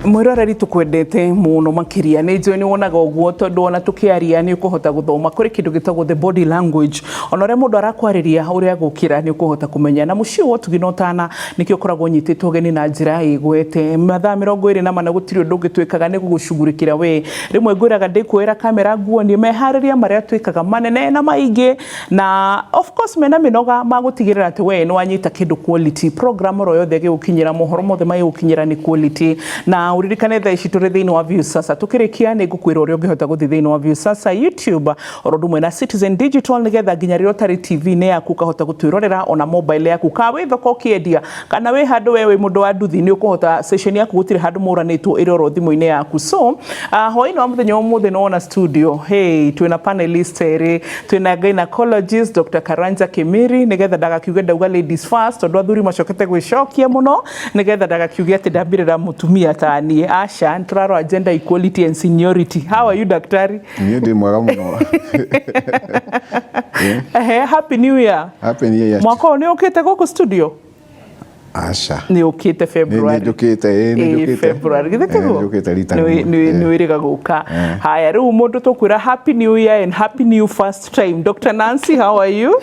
Mwiroreri tukwendete muno makiria ni njui ni wonaga uguo tondu ona tukiaria ni ukuhota guthoma kuri kindu gitagwo the body language onore mundu arakwariria uria gukira ni ukuhota kumenya na mucio wo tuginotana nikio koragwo nyititwo geni na njira igwete mathaa 24 gutiri undu ngitwikaga ni gugucugurikira we rimwe ngwiraga ndikwira kamera nguonie mehariria maria twikaga manene na maingi na of course mena minoga magutigirira ati we no anyita kindu quality program ro yothe gigukinyira mohoro mothe mai gukinyira ni quality na uririkane thaa ici turi thiini wa Viusasa tukirikia ni ngukwira uria ungihota guthi thiini wa Viusasa YouTube orodumwe na Citizen Digital nigetha nginya rio tari TV ne yaku kahota gutwirorera ona mobile yaku ka we thoko kiendia kana we handu we mundu wa nduthi ni ukuhota session yaku gutire handu muranitwo iroro thimu-ini yaku so hoino wa muthenya umuthi no na studio hey twina panelist eri twina gynecologist Dr. Karanja Kimiri nigetha ndagakiuge ndauga ladies first tondu athuri macokete gwicokia muno nigetha ndagakiuge ati ndambirira mutumia tani asha nturaro gender equality and seniority. How are you daktari? Niye ndi mwega muno. Happy New Year. Happy New Year. Mwako ni ukite guku studio? Asha. Ni ukite February. Ni ukite February. Githekego. Ni ukite rita. Ni wiriga guka. Haya riu mundu tukwira Happy New Year and Happy New First Time. Dr. Nancy, how are you?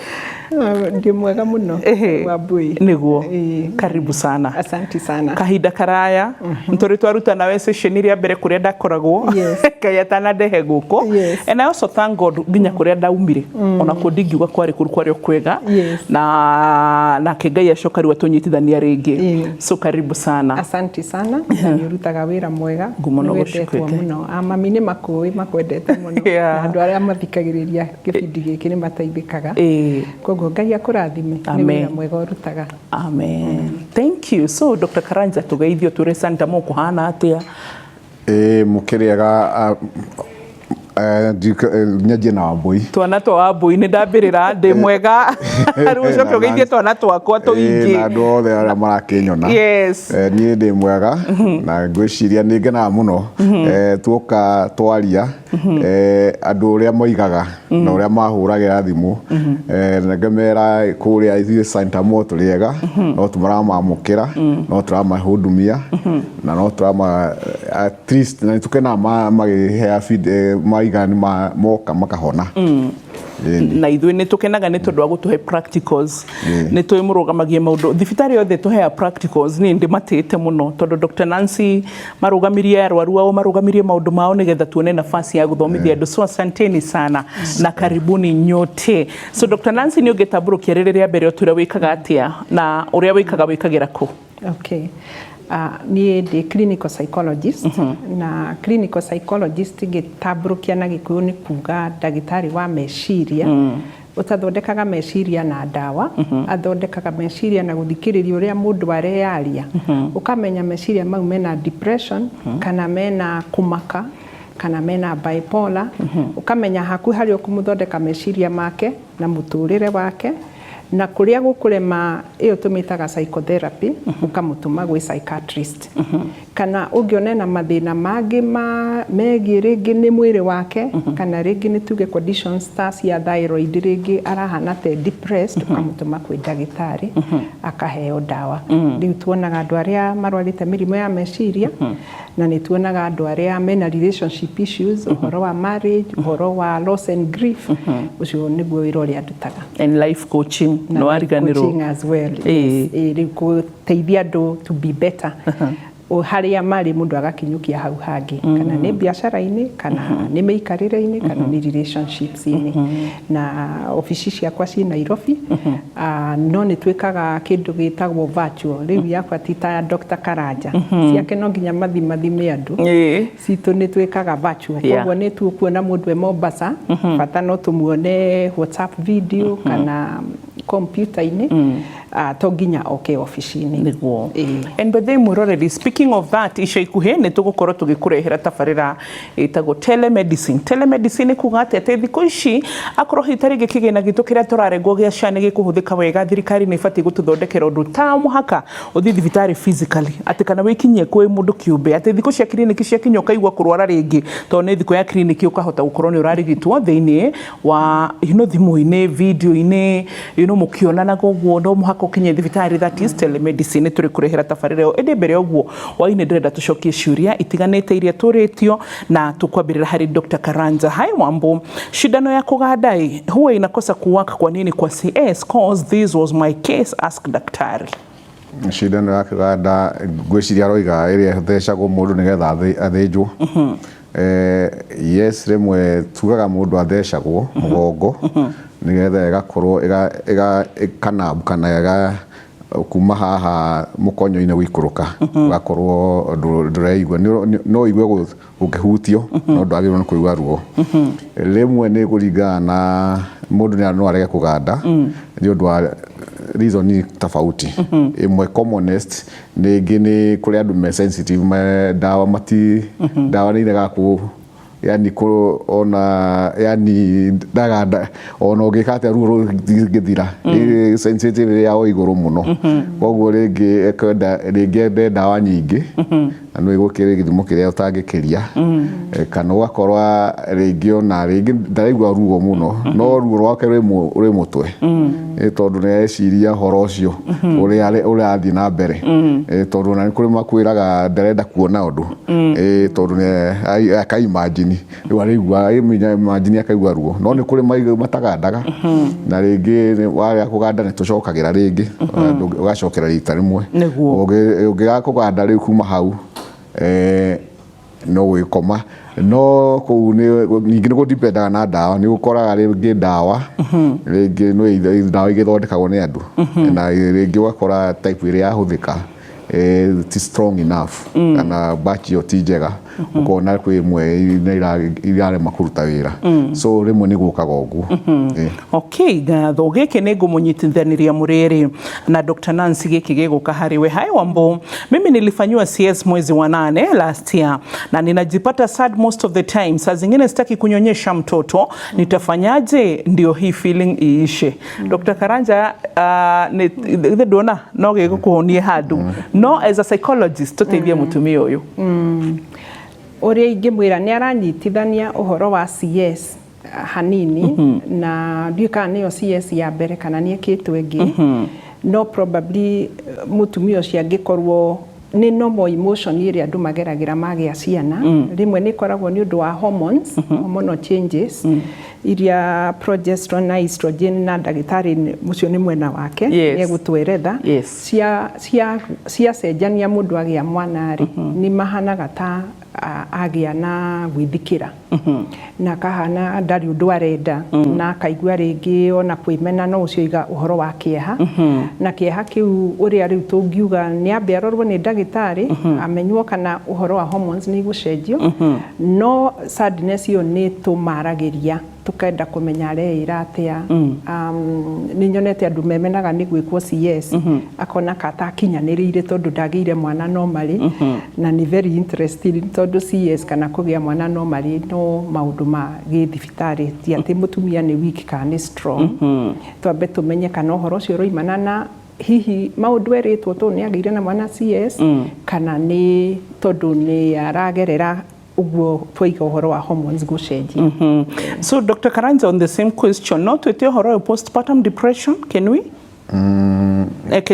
Ndi mwega muno wabui niguo karibu sana. Asante sana. Kahinda karaya nturi twaruta nawe session iria mbere kuria ndakoragwo kayatana ndehe guko and I also thank God nginya kuria ndaumire ona kundingiuga kwari kuru kwari kwega na Ngai acoka riu atunyitithania ringi so karibu sana. Asante sana ni urutaga wira mwega ngumono gushukete muno amami ni makui makwendete muno na andu aria mathikagiriria kibindi giki ni mateithikaga Ngai akurathime ni wira mwega urutaga. Amen. Thank you. So Dr. Karanja tugeithio ture Santa Moko hana atia mukiriaga nyaje na Wambui twana twa Wambui ni ndambirira ndi mwega riu coke ugeithie twana twakwa tuingi na andu othe aria marakinyona nie ndi mwega na ngwiciria ni ngenaga muno tuoka twaria andu uria moigaga na uria mahuragira thimu na ngemera kuria ithuĩ Santa Mo turiega no tumaramamukira no turamahudumia na no turama at least na tukena magihea feed maigani moka makahona na ithuĩ ni tukenaga ni tondu wa gutuhe practicals ni twi murugamagie maundu thibitari yothe tuhea practicals ni ndi matite muno tondu Dr. Nancy marugamirie arwaru ao marugamirie maundu mao nigetha tuone nafasi ya guthomithia andu so asanteni sana na karibuni nyote. So Dr. Nancy ni ungetamburukia rĩrĩa mbere utura wikaga atia na uria wikaga wikagira ku? Okay. Ni ndi clinical psychologist na clinical psychologist gitamburukia na gikuyu ni kuga ndagitari wa meciria utathondekaga meciria na ndawa athondekaga meciria na guthikiriria uria mundu areyaria ukamenya meciria mau mena depression kana mena kumaka kana mena bipolar ukamenya haku hari ukumuthondeka meciria make na muturire wake na kuria gukurema iyo tumitaga psychotherapy ukamutuma gwi psychiatrist kana ungionena mathina mangi megi ringi ni mwiri wake kana ringi ni tuge conditions tas ya thyroid ringi arahana te depressed ukamutuma kwi ndagitari akaheo dawa riu tuonaga andu aria marwarite mirimo ya meciria na ni tuonaga andu aria mena relationship issues uhoro wa marriage uhoro wa loss and grief ucio niguo wira uria ndutaga and life coaching no ariganiro coaching as well guteithia andu to be better haria mari mundu agakinyukia hau hangi kana ni biashara-ini kana ni meikarire-ini kana ni relationships-ini na ofisi ciakwa ci Nairobi no ni twikaga kindu gitagwo virtual riu yakwa tita Dr. Karanja ciake no nginya mathime andu citu ni twikaga virtual koguo ni tukuona mundu e Mombasa bata no tumuone WhatsApp video kana computer-ini to nginya office-ini niguo and but then already speaking of that isha ikuhe ni tugukorwo tugikurehera tabarira itago telemedicine kuga ate thiko ici akorwo hitari gikigena gitu kiria turarengwo gia ciana gikuhuthika wega thirikari ni ifati gututhondekera undu ta muhaka uthi thibitari physically ati kana wikinyie kwi mundu kiumbe ati thiko cia kliniki cia kinyoka igwa kurwara ringi to ni thiko ya kliniki ukahota gukorwo ni urarigitwo thiini wa thimu-ini video-ini mukionana goguo no muhaka mwaka ukinye thibitari, that is telemedicine, turi kurehera tafarire ende mbere ogwo waine ndĩrenda tucokie ciuria itiganite iria turitio na tukwambirira hari Dr. Karanja. Hai Wambo, shindano ya kuganda huwa inakosa kuwaka kwa nini kwa CS? Cause this was my case, ask daktari. Shindano ya kuganda gwiciria roiga iria thecagwo mundu nigetha athĩnjwo. Yes, remwe tugaga mundu athecagwo mugongo nigetha igakorwo ikanambu kana kuma haha mukonyo-inĩ gwikuruka gakorwo ndũreigua no igue gũkĩhutio no ndwagĩrĩirwo nĩ kũigua ruo. Rĩmwe nĩ kũringana na mũndũ no arege kũganda nĩ ũndũ wa reason tofauti. Imwe commonest nĩ kũrĩ andũ me sensitive dawa dawa nĩ irega yani ona yani daga ona ugikate ruo ngithira sensitive ya iguru muno koguo ringi ekwenda ringi dawa nyingi no igukire githimo kiria utangikiria kana ugakorwa ringi ona ringi ndaraigua ruo muno no ruo rwake uri mutwe tondu neciria horo ucio uri athi na mbere tondu na kuri makwiraga ndarenda kuona undu tondu ne akaimagine warigwa imagine akaigua ruo no ni kuri matagandaga na ringi waga kuganda ni tucokagira ringi ugacokera rita rimwe ugigakuganda riu kuma hau no wikoma no ku ningi ni gudipendaga na dawa ni gukoraga ringi dawa ringi no dawa igithondekagwo ni andu na ringi wakora type iria yahuthika ti strong enough kana batch yo ti njega ukona kwi imwe irare makuruta wira so rimwe ni gukaga uguo. Okay, gatho giki ni ngumunyitithaniria muriri na Dr. Nancy giki giguka hariwe. Hai Wambo, mimi nilifanywa CS mwezi wa 8 last year na ninajipata sad most of the time. Saa zingine sitaki kunyonyesha mtoto, nitafanyaje ndio hii feeling iishe? Dr. Karanja, ni dona no gigukuhonie handu no as a psychologist tuteithie mutumia uyu. Uria ingimwira ni aranyitithania uhoro wa CS hanini na ndiuka niyo CS ya mbere kana ni kitu ingi no probably mutumia ucio angikorwo ni normal emotion iria andu mageragira magia ciana rimwe ni koragwo ni undu wa hormones hormonal changes iria progesterone na estrogen na dagitari mucio ni mwena wake ni gutweretha cia cenjania mundu agia mwana ri ni mahanaga ta agia na gwithikira na kahana ndari undu arenda na kaigua ringi ona kwimena no ucio iga uhoro wa kieha na kieha kiu uria riu tungiuga ni ambe arorwo ni dagitari amenywo kana uhoro wa hormones ni gucenjio no sadness yo ni tumaragiria tukenda kumenya reira atia ni nyonete andu memenaga ni gwikwo CS akona kata kinyanirire tondu ndagiire mwana normally na ni very interesting tondu CS kana kugia mwana normally no maundu ma githibitari ti ati mutumia ni weak kana ni strong twambe tumenye kana uhoro ucio roimana na hihi maundu eritwo to ni agiire na mwana CS kana ni tondu ni aragerera uguo twiga uhoro wa hormones gucenjia. So Dr. Karanja, on the same question, not with your postpartum depression, can we?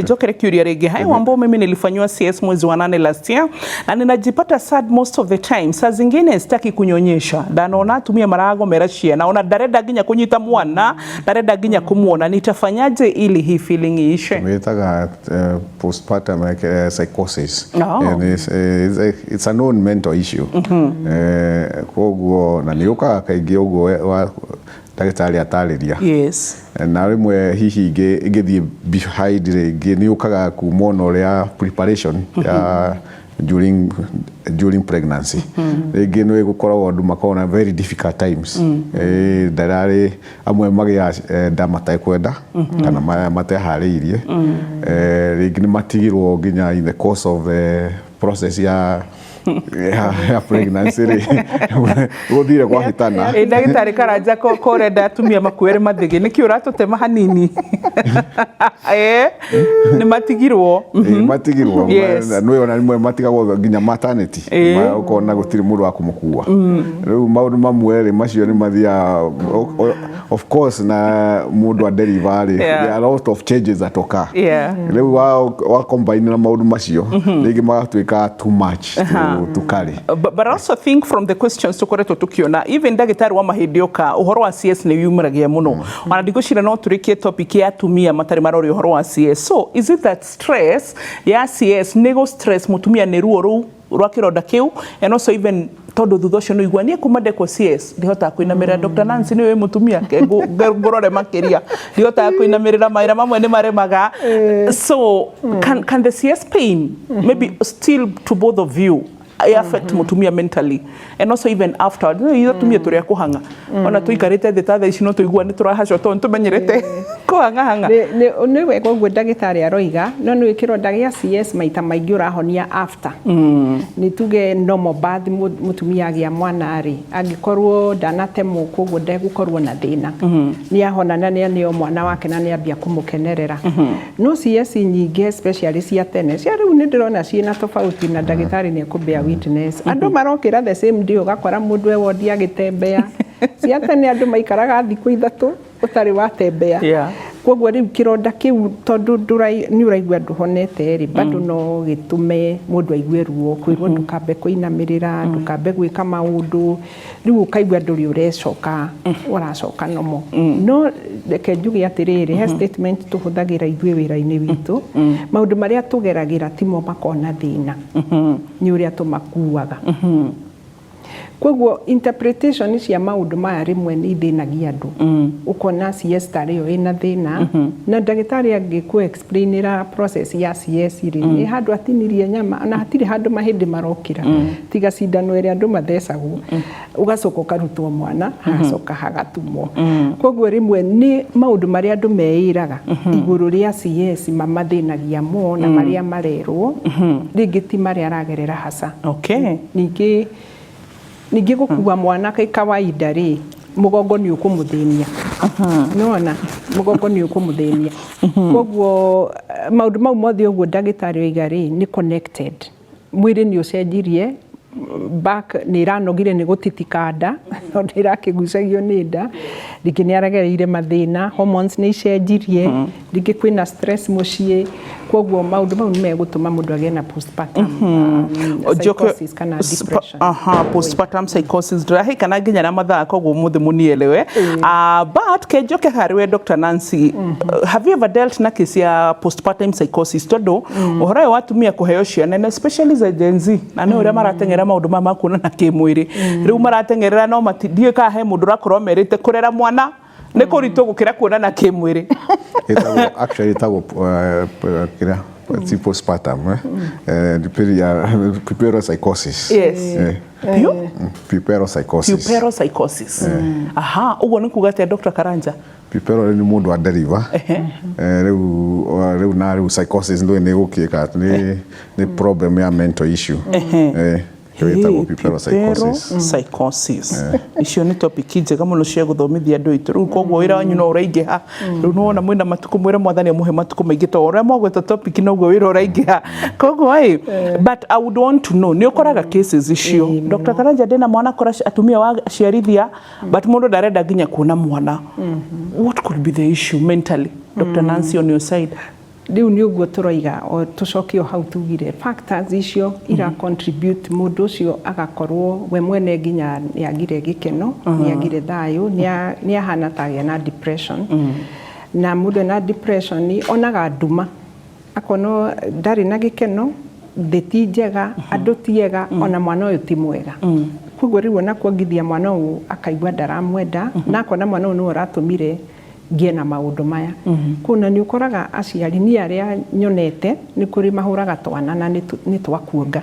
Jokere kiuria rege. Hai Wambo, mimi nilifanywa CS mwezi wa 8 last year na ninajipata sad most of the time. Saa zingine sitaki kunyonyesha na naona tumia marago merashia naona ndarenda ginya kunyita mwana ndarenda ginya kumuona, nitafanyaje ili hii feeling iishe? Tumetaga postpartum psychosis and it's a known mental issue. Koguo na niuka kaingi uguo wa dagitari atariria na rimwe hihi ingithie behind ringi ni ukaga kumona uria preparation during pregnancy ringi no gukoragwo andu makona very difficult times ndarari amwe magia ndamatai kwenda kana matehariirie ringi ni matigirwo nginya in the course of the process ya pregnancy guthire kwa hitana dagitari Karanja ko renda atumia makuere mathigi niki uratutema hanini ni matigirwo matigirwo no ona rimwe matigagwo nginya maternity ukona gutiri mundu wa kumukua riu maundu mamwe macio ni mathia of course na mundu a delivery there are a lot of changes that occur rĩu wa combine na maundu macio rĩngĩ magatuĩka too much to carry. But I also think from the questions tukoretwo tukiona even ndagĩtarĩ wa mahĩndĩ oka uhoro wa CS nĩ yumĩragia mũno ona ndigũcira no tũrĩkie topic ya atumia matarĩ marori uhoro wa CS. So is it that stress ya CS nĩgo stress mutumia nĩ ruo rũu rwa kĩronda kĩu and also even tondu thutha ũcio no igwanie kuma ndekwo CS ndihota kuinamĩrĩra Dr. Nancy nĩ we mutumia ngorore makiria ndihota kuinamĩrĩra maira mamwe nĩ maremaga. So can the CS pain maybe still to both of you affect mutumia mentally and also even afterwards no tumia turia kuhanga ona tuikarite thĩ ta thaa ici no tuigua nĩ tũrahaco to tumenyerete kuhanga hanga nĩ wega ũguo ndagĩtarĩ aroiga no nĩ kĩronda gĩa CS maita maingĩ ũrahonia after nĩ tuge normal birth mutumia agĩa mwana rĩ angĩkorwo ndanatemwo koguo ndegũkorwo na thĩna nĩ ahona na nĩ mwana wake na nĩ ambia kũmũkenerera no CS nyingĩ especially cia tene cia rĩu nĩ ndĩrona ciĩna tofauti na ndagĩtarĩ nĩ ekũbea witness andũ marokĩra the same day ũgakora mũndũ ewodi agĩtembea cia tene andũ maikaraga thikũ ithatũ ũtarĩ watembea koguo rĩu kĩronda kĩu tondũ nĩ ũraigua ndũhonete rĩ bado no gĩtũme mũndũ aigue ruo kwĩrwo ndũkambe kũinamĩrĩra ndũkambe gwĩka maũndũ rĩu ũkaigua ndũrĩ ũrecoka ũracoka nomo no reke njuge atĩrĩrĩ he statement tũhũthagĩra ithuĩ wĩra-inĩ witũ maũndũ marĩa tũgeragĩra timo makona thĩna nĩ ũrĩa tũmakuaga koguo interpretation cia maũndũ maya rĩmwe nĩ ithĩnagia andũ ukona CS tarĩ yo ĩna thĩna na ndagĩtarĩ angĩkũ explainĩra process ya CS rĩ nĩ handũ atinirie nyama na hatirĩ handũ mahĩndĩ marokĩra tiga cindano ĩrĩa andũ mathecagwo ugacoka ũkarutwo mwana hagacoka hagatumwo koguo rĩmwe nĩ maũndũ marĩa andũ meĩraga igũrũ rĩa CS mamathĩnagia mo na marĩa marerwo rĩngĩ ti marĩa aragerera haca ningĩ gũkua mwana kai kawaida rĩ mugongo nĩ ũkũmũthĩnia nona mugongo nĩ ũkũmũthĩnia koguo maũndũ mau mothe ũguo ndagĩtarĩ oiga rĩ nĩ connected mwĩrĩ nĩ ũcenjirie back nĩ iranogire nĩ gũtitika nda nĩ irakĩgucagio nĩ nda rĩngĩ nĩ aragereire mathĩna hormones nĩ icenjirie rĩngĩ kwĩna stress mũciĩ koguo maũndũ mau nĩ megũtũma mũndũ agĩe na postpartum psychosis kana depression postpartum psychosis ndĩrahe kana nginya na mathaa koguo mũthĩ mũnielewe but kenjoke harĩwe Dr. Nancy have you ever dealt na case ya postpartum psychosis tondũ ũhoro ũyũ wa atumia kũheo ciana and especially za Gen Z na nĩ ũrĩa marateng'era maũndũ ma kuonana kĩmwĩrĩ rĩu marateng'erera no matindie ka he mũndũ ũrakorwo merĩte kũrera mwana nĩ kũritũ gũkĩra kuonana kĩmwĩrĩ actually itagwo kĩrĩa postpartum puerperal psychosis puerperal psychosis ũguo nĩ kuga atĩa Dr. Karanja puerperal nĩ mũndũ wa deliver rĩu na rĩu psychosis nĩ gũkĩka nĩ problem ya mental issue psychosis icio nĩ topic njega mũno cia gũthomithia andũ aitũ rĩu koguo wĩra wanyu no ũraingĩha rĩu nĩwona mwĩna matukũ mwĩre mwathani amũhe matukũ maingĩ to ũrĩa mwagweta topic noguo wĩra ũraingĩha koguo but I would want to know nĩ ũkoraga cases icio Dr. Karanja ndĩna mwana kora atumia wa ciarithia but mũndũ ndarenda nginya kuona mwana what could be the issue mentally Dr. Nancy on your side rĩu nĩ ũguo tũroiga o tũcokio hau tugire factors icio ira contribute mũndũ ũcio agakorwo we mwene nginya nĩagire gĩkeno nĩagire thayũ nĩahana tagĩa na depression na mũndũ na depression onaga nduma akono ndarĩ na gĩkeno thĩ ti njega andũ ti ega ona mwana ũyũ ti mwega koguo rĩu ona kuongithia mwana ũyũ akaigua ndaramwenda na akona mwana ũyũ nĩ ũratũmire ngĩe na maũndũ maya kuna nĩ ũkoraga aciari nĩ arĩa nyonete nĩ kũrĩ mahũraga twana na nĩ twakuonga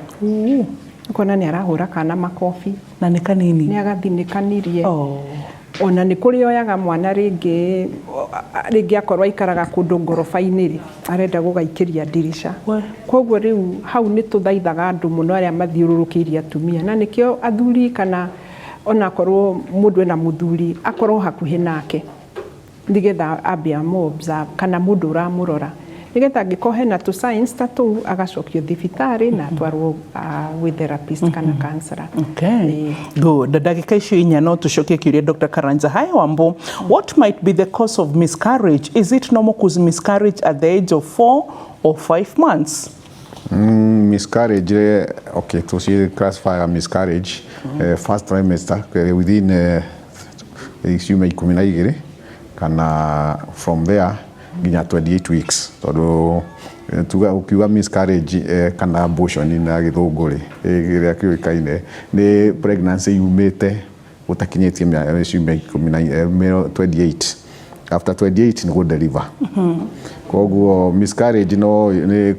ukona nĩ arahũra kana makobi na nĩ kanini nĩ agathinĩkanirie ona nĩ kũrĩ oyaga mwana rĩngĩ akorwo aikaraga kũndũ ngoroba-inĩ rĩ arenda gũgaikĩria ndirisha koguo rĩu hau nĩ tũthaithaga andũ mũno arĩa mathiũrũrũkĩirie atumia na nĩkĩo athuri kana ona akorwo mũndũ ena mũthuri akorwo hakuhĩ nake ndigetha ambia mo observe kana mũndũ ũramũrora nigetha angĩkorwo hena tu signs ta tu agacokio thibitarĩ na atwarwo gwĩ therapist kana counselor. Okay. Good. Ndagĩka icio inya no tucokie kĩũria Dr. Karanja. Hi Wambo, what might be the cause of miscarriage? Is it normal to miscarriage at the age of 4 or 5 months? Miscarriage, okay, so she classify a miscarriage first trimester within iciuma 12 kana from there nginya 28 weeks. Tondũ ukiuga miscarriage kana abortion na gĩthũngũ ĩrĩa kĩũĩkaine nĩ pregnancy yumĩte ũtakinyĩtie iciuma 28. After 28 nĩguo deliver. Koguo miscarriage no nĩ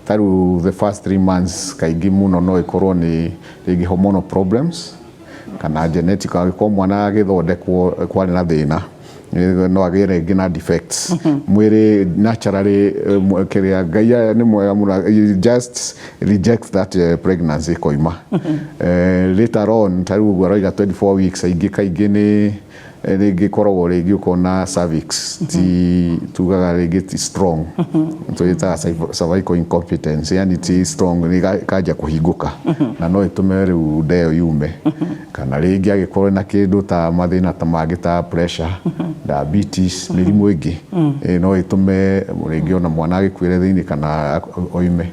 through the first 3 months kaingĩ mũno no ikorwo nĩ rĩngĩ hormonal problems kana genetic, angĩkorwo mwana agĩthondekwo kwarĩ na thĩna no agĩe rĩngĩ na defects mwĩrĩ naturally kĩrĩa Ngai nĩ mwega mũno, you just reject that pregnancy koima. Later on tarĩu ũguo aroiga 24 weeks aingĩ kaingĩ nĩ rĩngĩ koragwo rĩngĩ ukona cervix ti tugaga rĩngĩ ti strong, so ita cervical incompetence, yani ti strong, nĩ kaja kũhingũka na no ĩtũme rĩu ndeo yume. Kana rĩngĩ agĩkorwo na kĩndũ ta mathĩna ta mangĩ ta pressure, diabetes, mĩrimũ ĩngĩ no ĩtũme rĩngĩ ona mwana agĩkuĩre thĩinĩ kana oime.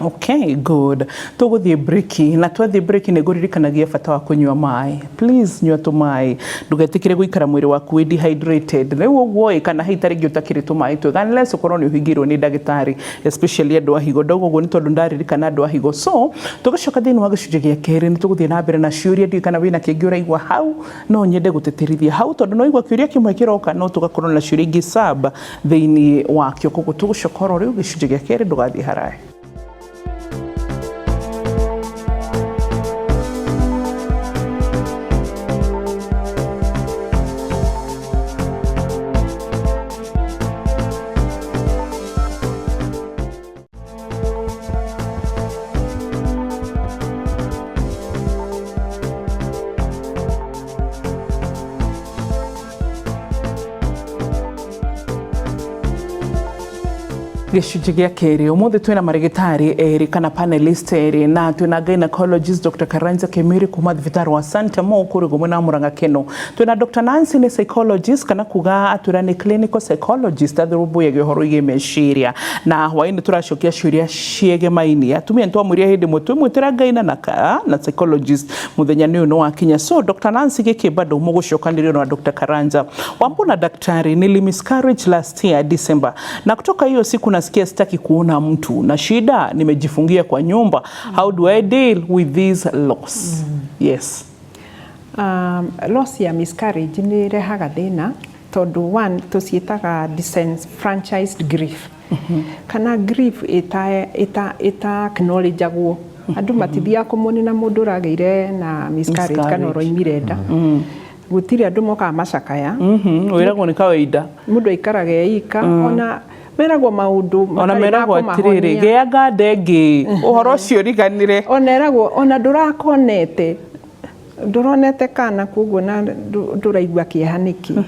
Okay, good. Tũgũthiĩ break na twathiĩ break nĩ ngũririkanagia bata wa kũnyua maĩ. Please nyua tũmaĩ. Ndũgetĩkĩre gũikara mwĩrĩ waku wĩ dehydrated. Rĩu ũguo kana hihi tarĩngĩ ũtakĩrĩ tũmaĩ twega unless ũkorwo nĩ ũhingĩirwo nĩ ndagĩtarĩ, especially andũ a higo. Ndauga ũguo nĩ tondũ ndaririkana andũ a higo. So tũgacoka thĩinĩ wa gĩcunjĩ gĩa kerĩ nĩ tũgũthiĩ na mbere na ciũria. Ndiũĩ kana wĩna kĩngĩ ũraigua hau no nyende gũtĩtĩrithia hau, tondũ no igua kĩũria kĩmwe kĩroka no tũgakorwo na ciũria ingĩ sub thĩinĩ wakĩo. Koguo tũgũcoka rĩu gĩcunjĩ gĩa kerĩ, ndũgathiĩ haraya. Gĩcunjĩ gĩa kerĩ, ũmũthĩ twĩna marĩgĩtarĩ erĩ kana panelist erĩ, na twĩna gynecologist Dr. Karanja Kĩmiri kuma thibitarĩ wa Santa Mo kũrĩ gũmwe na Mũrang'a Keno. Twĩna Dr. Nancy nĩ psychologist kana kuga atwĩra nĩ clinical psychologist athũrũmbũyagia ũhoro wĩgiĩ meciria. Na hwaĩ-inĩ tũracokia ciũria ciĩgemainie. Atumia nĩ twamwĩria hĩndĩ ĩmwe twĩmwĩtĩra Ngaina na psychologist mũthenya nĩ ũyũ nĩ wakinya. So Dr. Nancy gĩkĩ bado mũgũcokanĩrio na Dr. Karanja. Wambona daktari, nilimiscarriage last year December, na kutoka hiyo siku nasikia sitaki kuona mtu na shida, nimejifungia kwa nyumba. How do I deal with this loss? Yes. Loss ya miscarriage nĩ rehaga thĩna tondũ one tũciĩtaga disenfranchised grief. Kana grief ita acknowledgeagwo. Andũ matithiaga kũmũnina mũndũ ũragĩire na miscarriage kana ũroimire nda. Gũtirĩ andũ mokaga macakaya. Wĩragwo nĩ kawaida. Mũndũ aikaraga eika ona meragwo maundu ona meragwo atirĩrĩ gĩanga ndengi ũhoro ũcio riganire, ona eragwo ona ndũrakonete kana koguo na ndũraigua kĩeha nĩkĩ,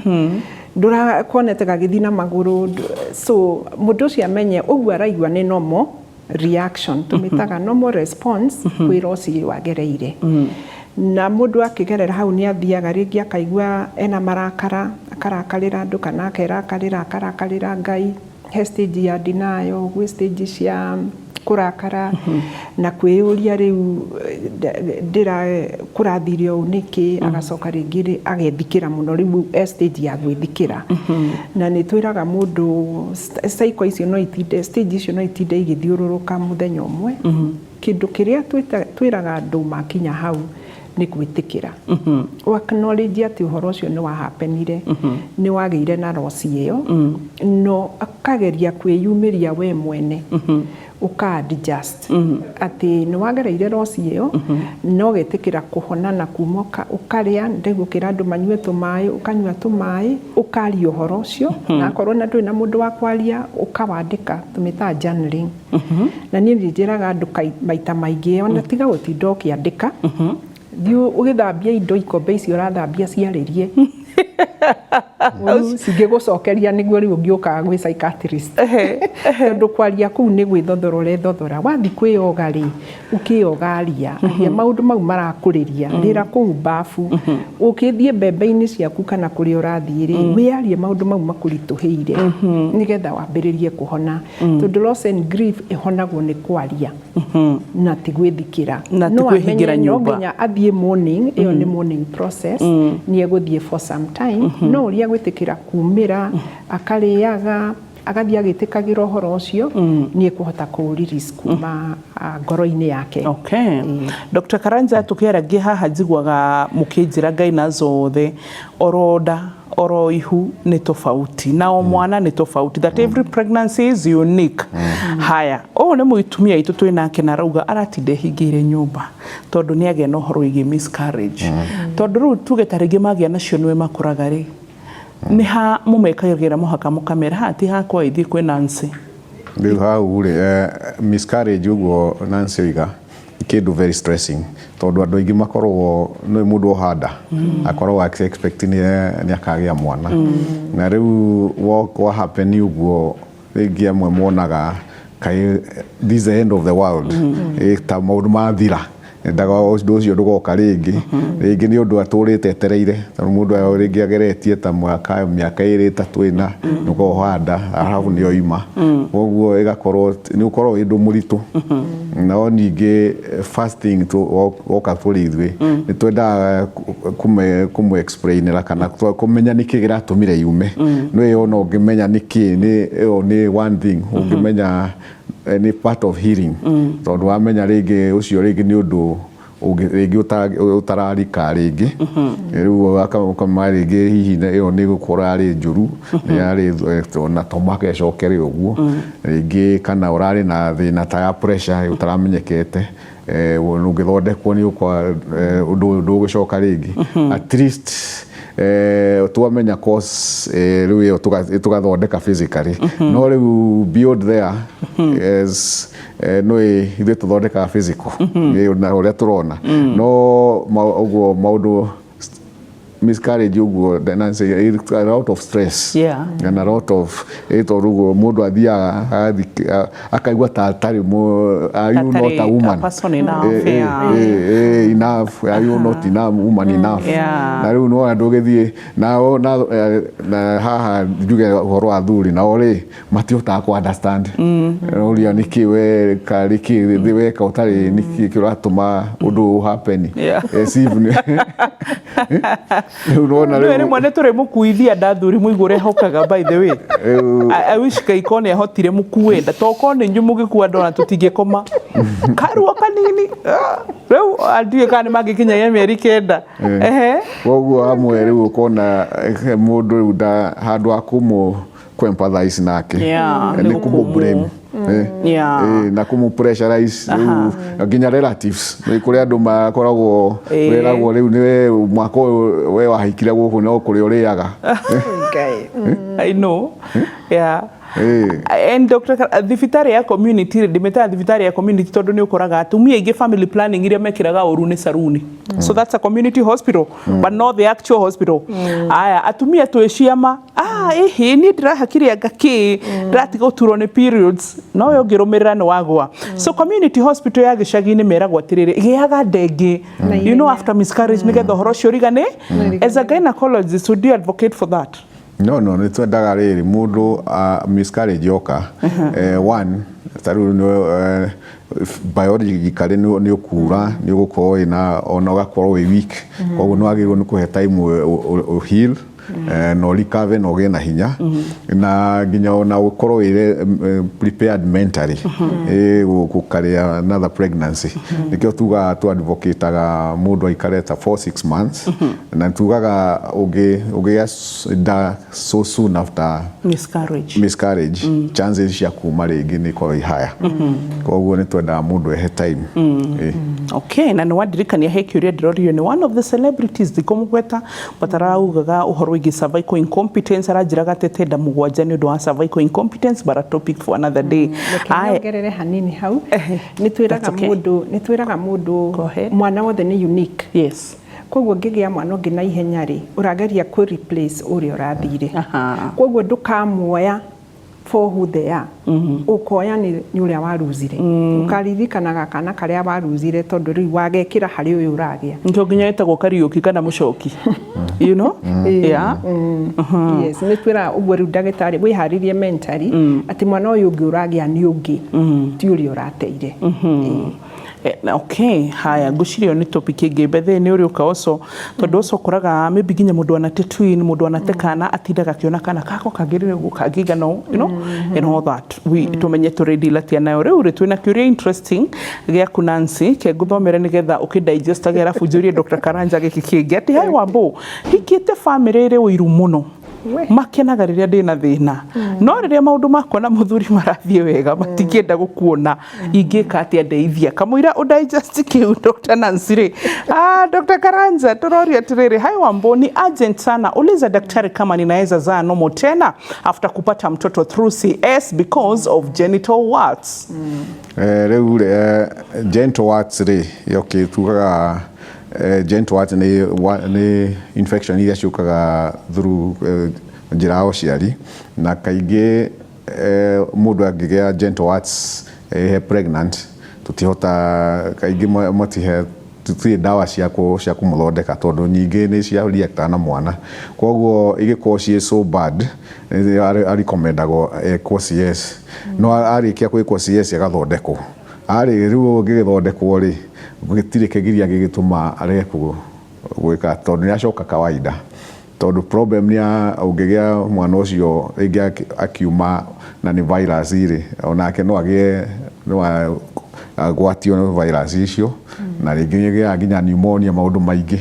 ndũrakonete gagĩthi na magũrũ. So mũndũ ũcio amenye ũguo araigua nĩ normal reaction, tũmĩtaga normal response kwĩ roci wagereire. Na mũndũ akĩgerera hau nĩ athiaga rĩngĩ akaigua ena marakara, akarakarĩra andũ kana akarakarĩra Ngai. He stage ya denial, gwĩ stage cia kũrakara na kwĩyũria rĩu kũrathire ũũ nĩkĩ, agacoka rĩngĩ agethikĩra mũno, rĩu stage ya gwĩthikĩra. Na nĩ twĩraga mũndũ cycle icio no itinde, stage icio no itinde igĩthiũrũrũka mũthenya ũmwe. Kĩndũ kĩrĩa twĩraga andũ makinya hau nĩ gwĩtĩkĩra. Acknowledge atĩ ũhoro ũcio nĩ wahapenire, nĩ wagĩire na loss ĩyo, no akageria kwĩyumĩria we mwene, ũka-adjust atĩ nĩ wagereire loss ĩyo, no getĩkĩra kũhona na kumoka, ũkarĩa, ndegũkĩra andũ manyue tũmaĩ, ũkanyua tũmaĩ, ũkaria ũhoro ũcio, na akorwo na ndũrĩ na mũndũ wa kwaria, ũkawandĩka, tũmĩtaga journaling. Na niĩ njĩraga andũ maita maingĩ ona tiga gũtinda ũkĩandĩka, thiĩ ũgĩthambia indo ikombe icio ũrathambia ciarĩrie. cingĩgũcokeria nĩguo rĩu ũngĩũkaga gwĩ psychiatrist tondũ kwaria kũu nĩ gwĩthothora ũrethothora wathiĩ kwĩyoga rĩ ũkĩyogaria aria maũndũ mau marakũrĩria rĩra kũu bafu ũkĩthiĩ mbembe-inĩ ciaku kana kũrĩa ũrathiĩ rĩ wĩyarie maũndũ mau makũritũhĩire nĩgetha wambĩrĩrie kũhona tondũ loss and grief ĩhonagwo nĩ kwaria na ti gwĩthikĩra no amenye no nginya athiĩ morning ĩyo nĩ morning process nĩ egũthiĩ for some time no ũrĩa gwĩtĩkĩra kumĩra akarĩaga agathiĩ agĩtĩkagĩra ũhoro ũcio nĩ ekũhota kũũrelease kuma ngoro-inĩ yake. Okay. Dr. Karanja tukĩaragia haha njiguaga mũkĩnjĩra ngaina zothe oroda oro ihu nĩ tofauti na o mwana nĩ tofauti that every pregnancy is unique. Haya ũũ nĩ mũtumia aitũ twĩ nake na rauga aratinda hingĩire nyũmba tondũ nĩ agĩa na ũhoro wĩgiĩ miscarriage tondũ rĩu tuge ta rĩngĩ magĩa nacio nĩwe makũraga rĩ nĩ ha mũmekagĩra mũhaka mũkamera hati hakwa ithi kwĩ Nancy rĩu hau rĩ miscarriage ũguo Nancy oiga kĩndũ very stressing tondũ andũ aingĩ makoragwo nĩ mũndũ ohanda akoragwo expect nĩ akagĩa mwana na rĩu what happen ũguo rĩngĩ amwe monaga kai this is the end of the world ta maũndũ mathira ndaga ũndũ ũcio ndũgoka rĩngĩ nĩ ũndũ atũrĩte etereire tondũ mũndũ rĩngĩ ageretie ta mĩaka 2 3 ĩna nĩkohanda arabu nĩ oima ũguo ĩgakorwo nĩ ũkorwo wĩ ũndũ mũritũ no ningĩ first thing woka tũrĩ ithuĩ nĩ twendaga kũmũ explainĩra kana kũmenya nĩkĩ gĩratũmire yume no ĩyo no ũngĩmenya nĩkĩ ĩyo nĩ one thing ũngĩmenya any part of healing tondũ wamenya rĩngĩ ũcio rĩngĩ nĩ ũndũ rĩngĩ ũtararika rĩngĩ rĩu akama rĩngĩ hihi ĩyo nĩ gũkora arĩ njũru yarĩ na tomaka ĩcokere ũguo rĩngĩ kana ũrarĩ na thĩna ta ya pressure ũtaramenyekete ũngĩthondekwo nĩ ũndũ ũgũcoka rĩngĩ at least tuamenya course rĩu tugathondeka physically no rĩu beyond there no ithuĩ tũthondekaga physical na ũrĩa tũrona no ũguo maũndũ miscarriage ũguo Nancy a lot of stress and a lot of ũguo mũndũ athiaga akaigua ta atarĩ are you not a woman enough are you not enough woman enough na rĩu no andũ gĩthiĩ na haha njuge ũhoro wa athuri na orĩ matihotaga ku understand ũrĩa nĩkĩ we karĩkĩ weka ũtarĩ nĩkĩ kĩratũma ũndũ happen Nĩ mwana tũrĩ mũkuithia ndathuri mũigũre hokaga by the way I wish kaikone ahotire mũkuenda toko nĩ njumũgĩkua ndona tũtingĩkoma karua kanini rĩu andie kana magĩkinya ya mĩeri 9 woguo amwe rĩu ũkona mũndũ rĩu nda handũ akũmũ empathize nake nĩ kũmũ blame na kũmũ pressurize nginya relatives nĩ kũrĩ andũ makoragwo weragwo rĩu nĩ mwaka we wahikire gũkũ no kũrĩ ũrĩaga I know and Dr. Thibitarĩ ya community ndimeta thibitarĩ ya community tondũ nĩ ũkoraga atumia aingĩ family planning iria mekiraga ũru nĩ saruni so that's a community hospital but not the actual hospital aya atumia twĩciama niĩ ndĩrahakire ngakĩ ndĩratiga gũturwo nĩ periods no yo ngĩrũmĩrĩra nĩ wagwa so community hospital ya gĩcagi-inĩ meragwo atĩrĩrĩ gĩaga ndenge you know after miscarriage nĩgetha ũhoro ũcio ũrigane as a gynecologist would you advocate for that? No, nĩ twendaga rĩrĩ mũndũ miscarriage yoka one tarĩu biologically nĩ ũkura nĩ ũgũkorwo ona ũgakorwo wĩ weak koguo nĩ wagĩrĩirwo nĩ kũhe time heal no recover no gĩe na hinya na nginya ona ũkorwo wĩ prepared mentally gũkarĩa another pregnancy nĩkĩo tugaga tu advocateaga mũndũ aikare ta 4-6 months na tugaga ũgĩa nda so soon after miscarriage chances cia kuma rĩngĩ nĩ ikoragwo higher koguo nĩ twendaga mũndũ ehe time okay na nĩ wandirikania he kĩũria ndĩrorio nĩ one of the celebrities thikomũgweta bataraugaga ũhoro wĩgiĩ cervical incompetence aranjĩraga tetenda mũgwanja nĩ ũndũ wa cervical incompetence but a topic for another day ngerere hanini hau nĩ twĩraga mũndũ mwana wothe nĩ unique koguo ngĩgĩa mwana ũngĩ na ihenya rĩ ũrageria kũ replace ũrĩa ũrathire koguo ndũkamuoya for who they are ukoya ni ũrĩa waruzire ukaririkanaga kana karĩa waruzire tondũ rĩu wagekĩra harĩ ũyũ ũragĩa nĩkĩo nginya ĩtagwo Kariũki kana mũcoki you know yeah yes nĩ twĩra ũguo rĩu ndagĩtarĩ wĩharĩrie mentally atĩ mwana ũyũ ũngĩ ũragĩa nĩ ũngĩ ti ũrĩa ũrateire okay haya ngũciria ni topic ĩngĩ bethe nĩ ũrĩ ũkaoco tondũ ũco koraga maybe nginya mũndũ anate twin mũndũ anate kana atindaga kĩona kana kako kagĩrĩre gũkangĩga no you know and all that we tumenye tũrĩndilatia nayo rĩu rĩ twĩna kĩũria interesting gĩa Nancy ke ngũthomere nĩgetha ũkĩdigest agera funjũrie Dr. Karanja gĩkĩ kĩngĩ atĩ hai wambo hikĩte family ĩrĩ ũiru mũno makenaga rĩrĩa ndĩna thĩna no rĩrĩa maũndũ makwa na mũthuri marathiĩ wega matingĩenda gũkuona ingĩka atĩa ndeithia kamũira digest kĩu Dr. Nancy rĩ Dr. Karanja turoria atĩrĩrĩ hai wambo ni urgent sana uliza daktari kama ninaweza zaa normal tena after kupata mtoto through CS because of genital warts rĩu genital warts rĩ okay tugaga genital warts nĩ infection iria ciũkaga through njĩra ya ũciari na kaingĩ mũndũ angĩgĩa genital warts pregnant tutihota kaingĩ matihe tutirĩ ndawa cia kũmũthondeka tondũ nyingĩ nĩ cia react na mwana koguo igĩkorwo ciĩ so bad recommendagwo ekwo CS no arĩkia gwĩkwo CS agathondekwo rĩu ũngĩgĩthondekwo rĩ gũtirĩ kĩgiria gĩgĩtũma arekwo gwĩka tondũ nĩ acoka kawaida tondũ problem nĩ ũngĩgĩa mwana ũcio rĩngĩ akiuma na nĩ virus rĩ onake no agĩe gwatio virus icio na rĩngĩ nginya pneumonia maũndũ maingĩ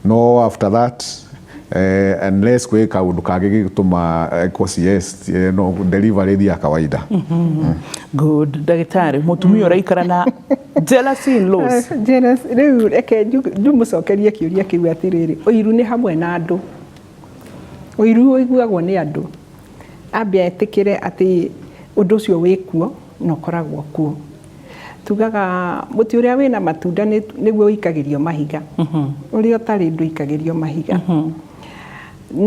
no after that unless kwĩ kaũndũ kangĩ gĩtũma CS no delivery ya kawaida good ndagĩtarĩ mũtumia ũraikara na jealousy in laws rĩu reke ndũmũcokerie kĩũria kĩu atĩrĩrĩ ũiru nĩ hamwe na andũ ũiru ũiguagwo nĩ andũ ambia etĩkĩre atĩ ũndũ ũcio wĩkuo na ũkoragwo kuo tugaga mũtĩ ũrĩa wĩna matunda nĩguo ũikagĩrio mahiga ũrĩa ũtarĩ ndũikagĩrio mahiga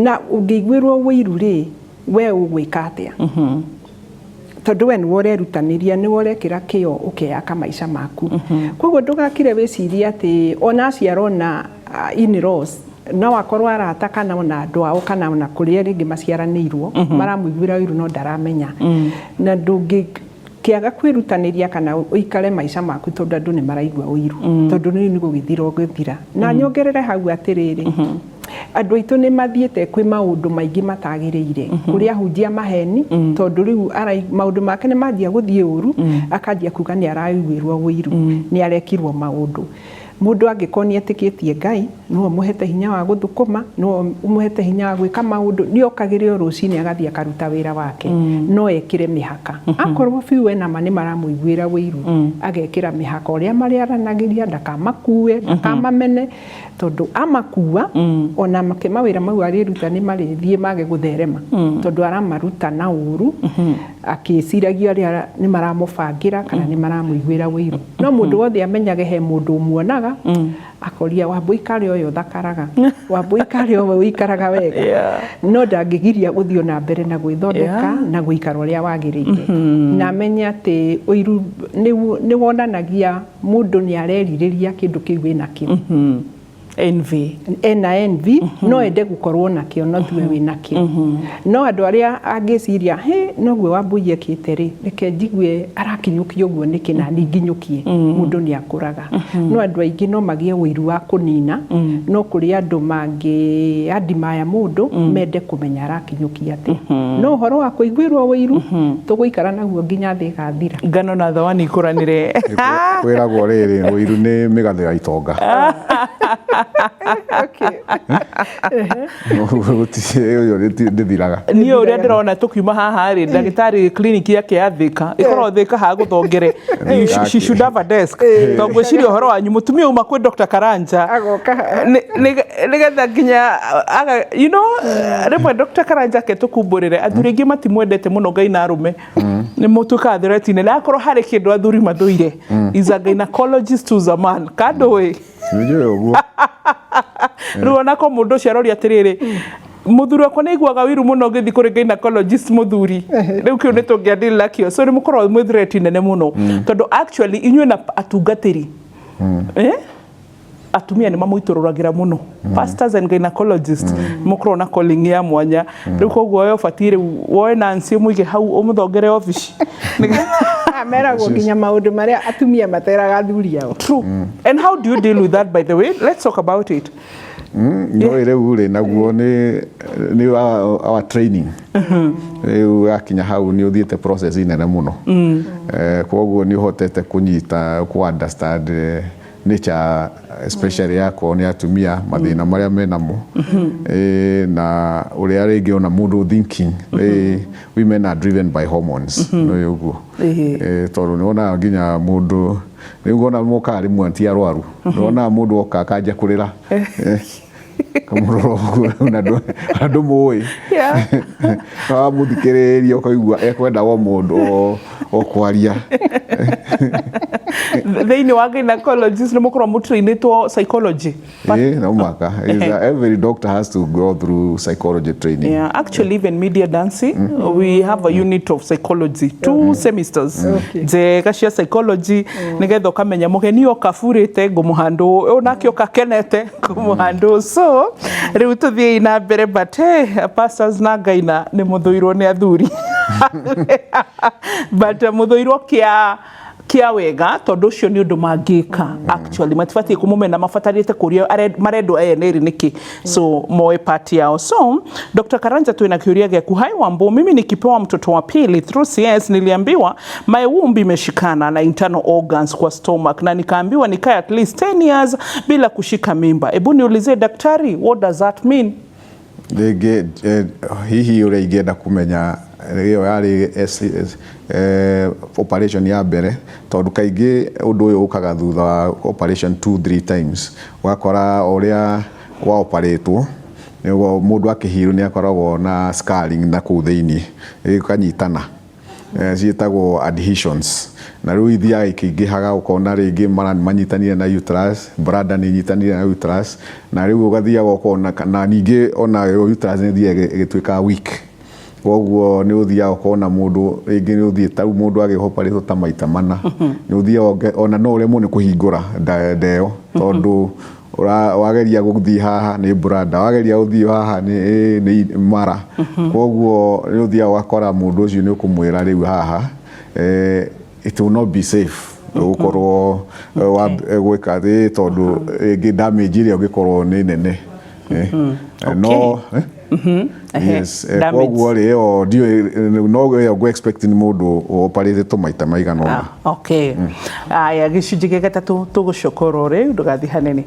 na ũngĩiguĩrwo wĩiru rĩ we ũgwĩka atĩa tondũ we nĩwe ũrerutanĩria nĩwe ũrekĩra kĩo ũkeyaka maica maku koguo ndũgakire wĩcirie atĩ ona aciarwo na in-laws no akorwo arata kana ona andũ ao kana ona kũrĩa rĩngĩ maciaranĩirwo maramũiguĩra wĩiru no ndaramenya na kĩaga kwĩrutanĩria kana ũikare maica maku tondũ andũ nĩ maraigua ũiru tondũ nĩ gũgĩthira ũgĩthira na nyongerere hau atĩrĩrĩ andũ aitũ nĩ mathiĩte kwĩ maũndũ maingĩ matagĩrĩire kũrĩa ahunjia maheni tondũ rĩu maũndũ make nĩ manjia gũthiĩ ũru akanjia kuga nĩ araiguĩrwo ũiru nĩ arekirwo maũndũ mũndũ angĩkorwo nĩ etĩkĩtie Ngai no mũhete hinya wa gũthũkũma no mũhete hinya wa gwĩka maũndũ nĩ okagĩrĩo rũcinĩ agathiĩ akaruta wĩra wake no ekĩre mĩhaka akorwo biũ ena ma nĩ maramũiguĩra wĩiru agekĩra mĩhaka ũrĩa marĩaranagĩria ndakamakue ndakamamene tondũ amakua ona mawĩra mau arĩruta nĩ marĩthiĩ mage gũtherema tondũ aramaruta na ũru akĩciragia arĩa nĩ maramũbangĩra kana nĩ maramũiguĩra wĩiru no mũndũ wothe amenyage he mũndũ umuonaga akoria wambũikare ũyũ thakaraga wambũikare ũyũ wĩikaraga wega no ndangĩgiria gũthiĩ na mbere na gwĩthondeka na gũikara ũrĩa wagĩrĩire na menye atĩ ũiru nĩ wonanagia mũndũ nĩ arerirĩria kĩndũ kĩu wĩna kĩo envy envy no ende gũkorwo nakĩo no tiwe wĩnakĩo no andũ arĩa angĩciria noguo wambũiye kĩte rĩ reke njigue arakinyũkia ũguo nĩkĩ na ninginyũkie mũndũ nĩ akũraga no andũ aingĩ no magĩe ũiru wa kũnina no kũrĩ andũ mangĩ admire mũndũ mende kũmenya arakinyũkia atĩ no ũhoro wa kũiguĩrwo ũiru tũgũikara naguo nginya thĩ ĩgathira ngano na thawani ikũranĩre kwĩragwo rĩrĩ ũiru nĩ mĩgathĩ ya itonga niĩ ũrĩa ndĩrona tũkiuma haha rĩ ndagĩtarĩ kliniki yake ya Thĩka ĩkorwo Thĩka ha gũthongere she should have a desk tondũ ngwĩciria ũhoro wanyu mũtumia uma kwĩ Dr. Karanja nĩgetha nginya you know rĩmwe Dr. Karanja ke tũkumbũrĩre athuri aingĩ matimwendete mũno Ngai na arũme nĩ mũtuĩkaga threat-inĩ na akorwo harĩ kĩndũ athuri mathũire is a gynecologist who's a man kando Nĩnjũĩ ũguo. Rĩu onako mũndũ ũcio arori atĩrĩrĩ muthuri wakwa nĩ aiguaga wiru mũno ngĩthi kũrĩ gynecologist muthuri rĩu kĩu nĩ tũngĩandĩrĩra nakĩo so nĩ mũkorwo mwĩ threat nene mũno tondũ actually inyuĩ na atungatĩri atumia nĩ mamũitũrũragĩra mũno pastors and gynecologists mũkorwo na calling ya mwanya rĩu koguo we ũbatiĩ rĩu woe Nancy mũige hau ũmũthongere obici meragwo nginya maũndũ marĩa atumia materaga athuri ao. True. And how do you deal with that, by the way? Let's talk about it. No rĩu rĩ naguo nĩ our training rĩu akinya hau nĩ ũthiĩte process nene mũno koguo nĩ ũhotete kũnyita ku understand nature especially yako nĩ atumia mathĩna marĩa menamo na ũrĩa rĩngĩ ona mũndũ thinking women are driven by hormones no ũguo tondũ nĩona nginya mũndũ rĩu ona moka rĩmwe ti arwaru nĩona mũndũ oka akanja kũrĩra kamũroro na andũ mũĩ mũthikĩrĩria ũkaigua ekwenda o mũndũ o kwaria thĩinĩ wa gynecologist nĩ mũkorwo mũtrainĩtwo psychology. No maka every doctor has to go through psychology training. Yeah, actually even media dancing we have a unit of psychology 2 semesters njega cia psychology nĩgetha ũkamenya mũgeni oka burĩte ngũmũhandũ onake oka kenete ngũmũhandũ so rĩu tũthiĩ na mbere but pastors na ngaina nĩ mũthũirwo nĩ athuri but mũthũirwo kia wega tondu ucio ni undu mangika actually matibatie kumumena mafatarite kuria marendo neri niki so moe party yao. So Dr. Karanja tuina kiuria gya kuhai Wambu, mimi nikipewa mtoto wa pili through CS niliambiwa my womb imeshikana na internal organs kwa stomach na nikaambiwa nikae at least 10 years bila kushika mimba. Ebu niulize daktari, what does that mean? Hihi ule igenda kumenya hiyo yari operation ya mbere tondu kaingĩ ũndũ ũyũ ũkaga thutha wa operation 2-3 times wakora ũrĩa wa operatwo nĩguo mũndũ akĩhirwo nĩ akoragwo na scarring na kũu thĩinĩ ikanyitana ciĩtagwo adhesions na rĩu ithiaga ikĩingĩhaga ũkona rĩngĩ manyitanire na uterus bladder nĩ inyitanire na uterus na rĩu ũgathiaga ũkona na ningĩ ona uterus nĩ thiaga ĩgĩtuĩka weak koguo nĩ ũthiaga ũkona mũndũ rĩngĩ nĩ ũthiĩ ta mũndũ agĩhoparĩtwo ta maita mana nĩ ũthiaga ona no ũremwo nĩ kũhingũra ndeo tondũ wageria gũthiĩ haha nĩ bladder wageria gũthiĩ haha nĩ mara koguo nĩ ũthiaga wakora mũndũ ũcio nĩ ũkũmwĩra rĩu haha it will not be safe ũkorwo gwĩka thĩ tondũ rĩngĩ damage ĩrĩa ũngĩkorwo nĩ nene no yes koguo rĩo no go expecting mũndũ operate maita maigana ũna. Okay aya gĩcunjĩ gĩa gatatũ tũgũcokora rĩu ndũgathiĩ hanene.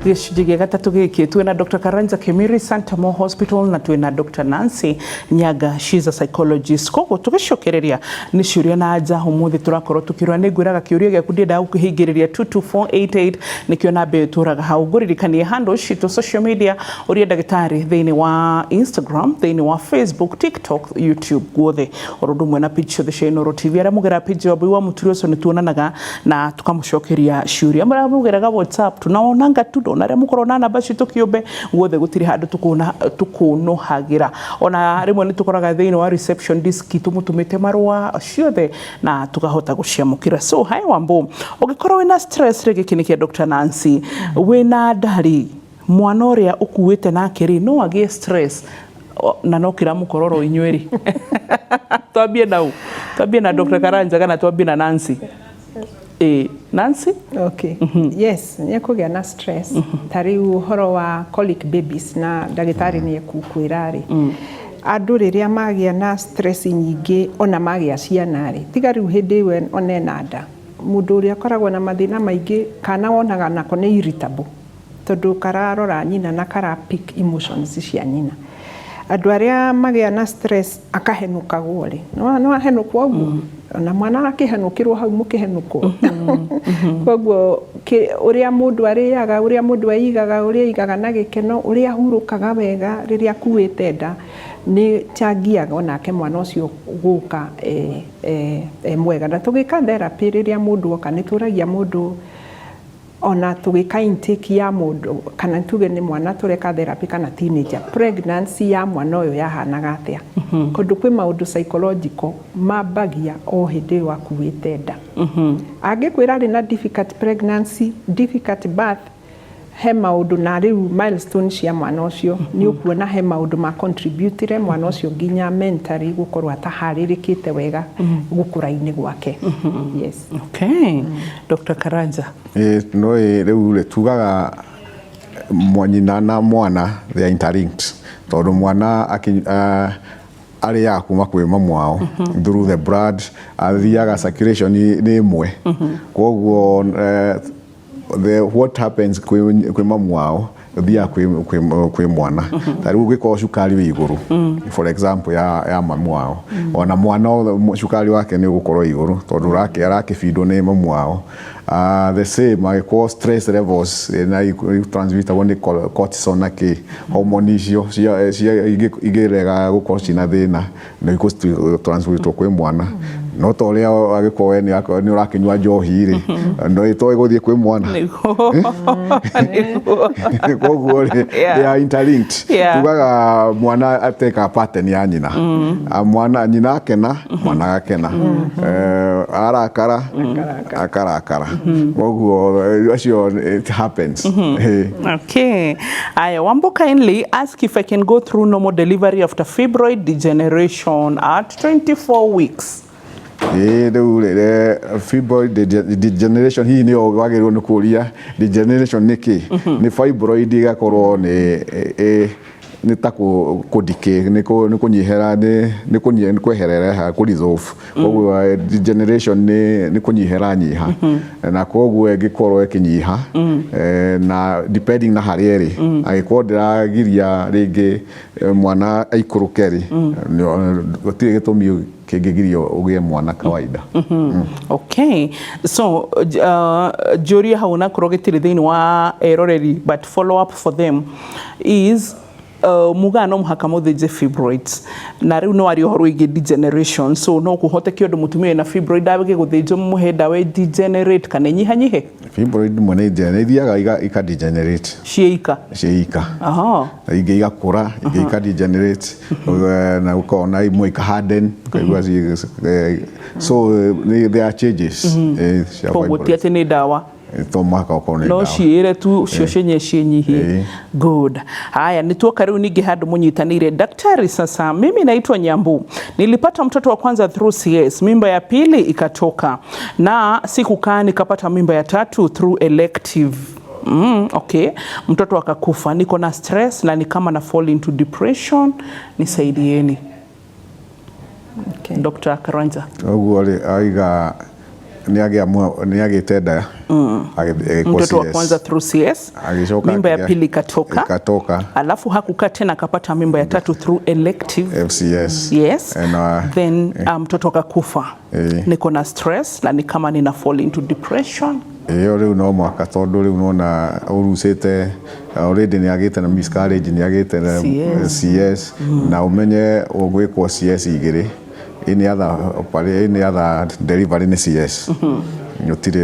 Gĩcunjĩ gĩa gatatũ gĩkĩ twĩna Dr. Karanja Kimiri Santa Mo Hospital na twĩna Dr. Nancy Nyaga, she's a psychologist. Koguo tũgĩcokereria nĩ ciũria na anja ũmũthĩ tũrakorwo tũkĩrora nĩ ngwĩraga kĩũria gĩaku ndĩendaga gũkĩhingĩrĩria 22488 nĩkĩo namba ĩtũraga hau ngũririkanie handle citũ social media ũrĩa ndagĩtarĩ thĩinĩ wa Instagram, thĩinĩ wa Facebook, TikTok, YouTube guothe ũndũ ũmwe na page ciothe cia Inooro TV. Arĩa mũgera page wa Bui Mũturi ũcio nĩ tuonanaga na tũkamũcokeria ciũria. Arĩa mũgeraga WhatsApp tunaonanga tu na rĩmwe mũkorwo na namba citũ kĩũmbe guothe gũtirĩ handũ tũkũnũhagĩra ona rĩmwe nĩ tũkoraga thĩinĩ wa reception desk tũmũtũmĩte marũa ciothe na tũkahota gũciamũkĩra. So hai Wambu, ũngĩkorwo wĩna stress rĩgĩkĩ nĩkĩa Dr. Nancy wĩna ndari mwana ũrĩa ũkuĩte nake rĩ no agĩe stress na no kĩra mũkororo inyuĩ rĩ twambie na Dr. Karanja kana twambie na Nancy? Nancy? Okay. Yes, nĩ kũgĩa na stress. Tariu ũhoro wa colic babies na ndagĩtarĩ nĩ ekukwĩra rĩ. Andũ rĩrĩa magĩa na stress nyingĩ ona magĩa ciana rĩ. Tiga rĩu hĩndĩ ĩyo one na nda. Mũndũ ũrĩa akoragwo na mathĩna maingĩ kana wonaga nako nĩ irritable. tondu kararora nyina na kara pick emotions cia nyina. Andu aria magia na stress akahenuka gwori no ahenukwo uguo na mwana akihenukirwo hau mukihenukwo koguo uria mundu ariaga uria mundu aigaga uria aigaga na gikeno uria hurukaga wega riria kuite nda ni changiaga onake mwana ucio guka mwega na tugika therapy riria mundu oka nituragia mundu ona tugika intake ya mundu kana tuge ni mwana tureka therapy kana teenager pregnancy ya mwana uyu yahanaga atia kondu kwi maundu psychological mabagia o hindi wa kuite nda angikwira ri na difficult pregnancy difficult birth he maundu na riu milestone cia mwana ucio ni ukuona he maundu ma contribute mwana ucio nginya mentally gukorwa ataharirikite wega gukura-ini gwake. Yes. Okay. Dr. Karanja. No riu tugaga nyina na mwana they are interlinked. Tondu mwana aria kuma kwi mamu wao through the blood athiaga circulation ni imwe koguo what happens kwi mamu wao thia kwi mwana tariu giko cukari wi iguru for example ya mamu wao ona mwana cukari wake ni gukorwo iguru tondu arakifido ni mamu wao the same agiko stress levels na transmit one cortisol na ki hormone icio igirega gukorwo cina thina na iko transmit kwi mwana no toria agikowe ni urakinywa njohi ri no itoe guthie kwi mwana koguo they are interlinked tugaga mwana ateka pattern ya nyina mwana nyina akena mwana akena arakara akarakara koguo acio it happens. Okay, I Wambo kindly ask if I can go through normal delivery after fibroid degeneration at 24 weeks. Fibroid degeneration hii ni wagirwo ni kuria degeneration niki ni fibroid igakorwo ni ta kudike ni kunyihera ni kweherera ku resolve koguo degeneration ni kunyihera nyiha na koguo egikorwo ekinyiha na depending na harieri agikorwo ndiragiria ringi mwana aikurukeri gutire gitumi kigigirio ugie mwana kawaida. Okay, so juria hauna kurogitire thini wa eroreri but follow up for them is mugano muhaka muthije fibroids na riu no ari uhoro igi degeneration so no kuhoteke undu mutumia na fibroid abege guthijo muhenda we degenerate kana nyihanyihe fibroid mone ithiaga ika degenerate cieika aha ige igakura ige ika degenerate na ukona imwe ika harden so there are changes koguo ni dawa tomaka ukone dawa no ciire tu cio cienyihi. Good. Haya nituoka riu ningi handu munyitanire daktari. Sasa mimi naitwa Nyambu, nilipata mtoto wa kwanza through CS, mimba ya pili ikatoka na sikukaa nikapata mimba ya tatu through elective. Okay, mtoto akakufa, niko na stress na ni kama na fall into depression, nisaidieni. Okay. Dr. Karanja. Ogwale aiga niagitenda mtoto wa kwanza through CS, mimba ya pili ikatoka, alafu hakukaa tena akapata mimba ya tatu through elective FCS. Yes. Then mtoto akakufa. Niko na stress na ni kama nina fall into depression. Riu no mwaka tondu riu nona urusite already ni agite na miscarriage ni agite na CS na umenye ugwikwo CS igiri ini other delivery ni CS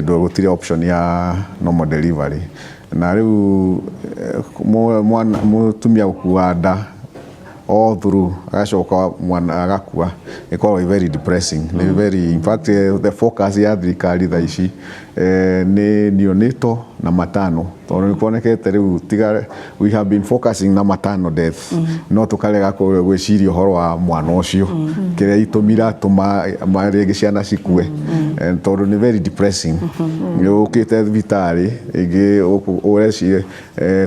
gutire option ya normal delivery na riu mutumia gukua nda all through agacoka mwana agakua ikorwo very depressing ni very in fact the focus ya thirikari tha ici ni neonatal na matano tondu ni kuonekete riu tiga we have been focusing na matano death no tukarega gwiciria uhoro wa mwana ucio kiria itumira marege ciana cikue tondu ni very depressing ukite vitari igi ureci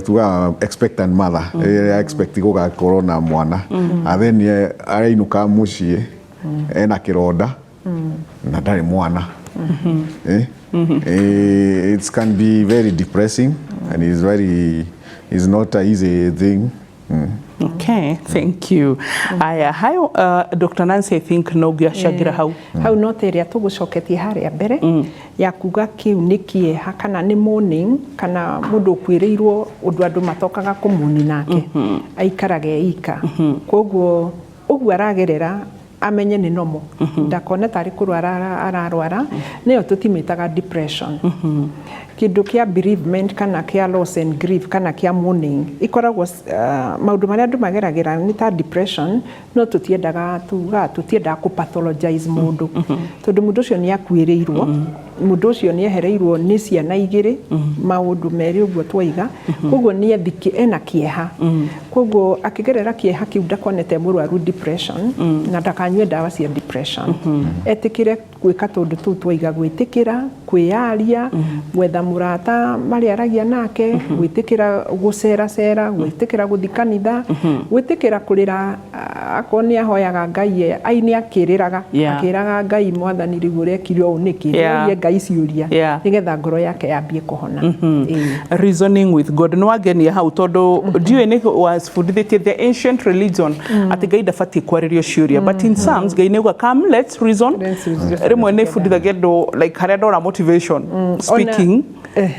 tuga expectant mother expect gugakorwo na mwana then arainuka mucii ena kironda na ndari mwana it can be very depressing and it's not an easy thing. Okay, thank you. Aya, hayo Dr. Nancy, I think no giacagira hau. Hau no teria tugucoketie haria mbere ya kuga kiu ni kieha kana ni mourning kana mundu kwiriirwo undu andu matokaga kumuni nake aikarage ika. Koguo uguo aragerera amenye ni nomo ndakone tari kurwara ararwara niyo tutimitaga depression. Kindu kia bereavement kana kia loss and grief kana kia mourning ikoragwo maundu maria andu mageragira ni ta depression no tutiendaga tutiendaga ku pathologize mundu tondu mundu ucio ni akuiriirwo mundu ucio ni ehereirwo ni ciana igiri maundu meri uguo twaiga koguo ni ethiki ena kieha koguo akigerera kieha kiu ndakonete murwaru depression na ndakanywe dawa cia depression etikire gwika tondu tu twaiga gwitikira kwiaria gwetha murata mari aragia nake gwitikira gucera gwitikira guthi kanitha gwitikira kurira akoni ahoyaga Ngai aini akiriraga akiraga Ngai mwathani rigure kirio uniki ye Ngai ciuria nigetha ngoro yake yambie kuhona. Reasoning with God no ageni hau tondu ndiwe ni was fundithĩtie the ancient religion ati Ngai ndabati kwaririo ciuria but in Psalms Ngai nĩuga come let's reason rimwe nĩ fundithagia ndu like haria ndora motivation speaking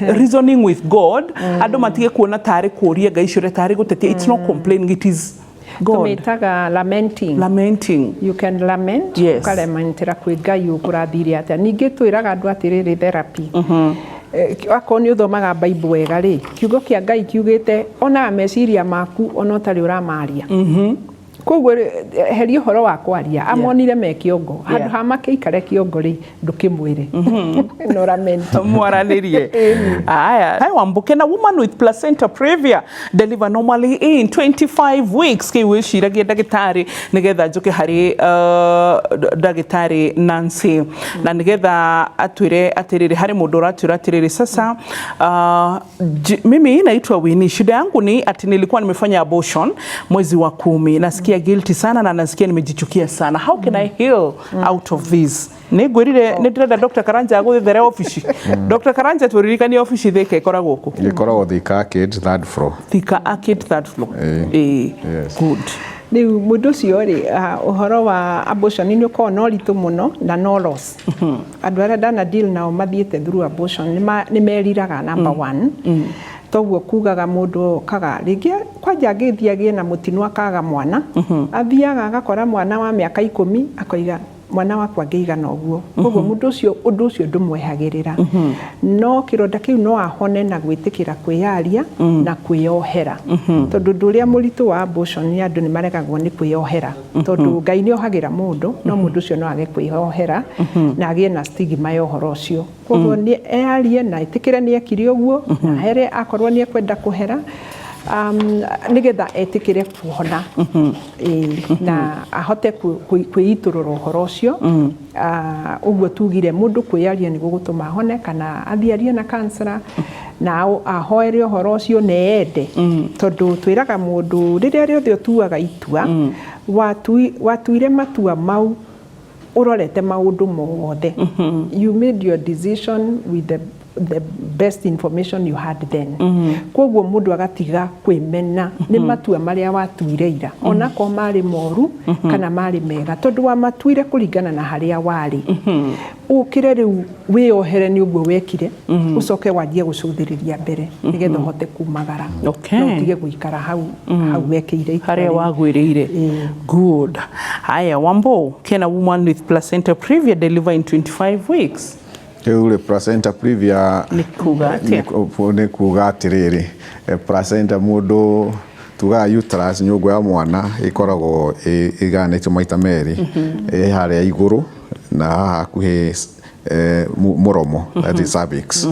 reasoning with God andu matige kuona tari kuria Ngai ciuria tari gutetia it's not complaining it is God. Tumetaga lamenting. You can lament. Yes. Ukalementera kwi Ngai ukurathire atia. Ningi twiraga andu atiriri therapy. Akoni uthomaga Bible wega ri. Kiugo kia Ngai kiugite ona meciria maku ona utari uramaria. Koguo heri horo wa kwaria amonire me kiongo handu ha makeikare kiongo ri ndukimwire no lament mwaranirie. Aya, hai wambuke na woman with placenta previa deliver normally in 25 weeks ke wishiragia dagitari nigetha njuke hari dagitari Nancy na nigetha atwire atiriri hari mundu ratwira atiriri sasa mimi naitwa Winnie. Shida yangu ni ati nilikuwa nimefanya abortion mwezi wa 10 nasikia guilty sana na nasikia nimejichukia sana. How can I heal out of this? Nigwirire nidirenda Dr. Karanja aguthere office. Dr. Karanja turirikani office theke ikora guku. Ikora Thika Arcade third floor. Thika Arcade third floor. Yes. Good. Ni mundu cio ri uhoro wa abortion ni uko no ritu muno na no loss. Andu ara dana deal nao mathiete through abortion ni meriraga number 1. Toguo kugaga mundu kaga ringi kwanja ngithiagie na mutino akaga mwana athiaga agakora mwana wa miaka 10 akoiga mwana wakwa ngeigana uguo koguo mundu ucio ndumwehagirira no kironda kiu no ahone na gwitikira kwiaria na kwiohera tondu nduria muritu wa abortion ni andu ni maregagwo ni kwiohera tondu Ngai ni ohagira mundu no mundu ucio no age kwiohera na agie na stigma ya uhoro ucio koguo ni earie na itikire ni ekire uguo na here akorwo ni ekwenda kuhera nigetha etikire kuhona na ahote kwiiturura uhoro ucio uguo tugire mundu kwiaria ni gugutuma hone kana athiarie na kansera na ahoere uhoro ucio neende tondu twiraga mundu riria riothe tuaga itua watuire matua mau urorete maundu mothe you made your decision with the best information you had then koguo mundu agatiga kwimena ni matua maria watuireira ona ko mari moru kana mari mega tondu wa matuire kuringana na haria wari ukire riu wiohere ni uguo wekire ucoke wanjie gucuthiriria mbere nigetha hote kumagara no tige guikara hau wekeire haria wagwiriire. Good. Haya Wambo, can a woman with placenta previa deliver in 25 weeks? Ule placenta previa ni kuga atiriri placenta mundu tuga uterus nyungu ya mwana ikoragwo iganite maita meri haria iguru na hakuhi muromo that is cervix.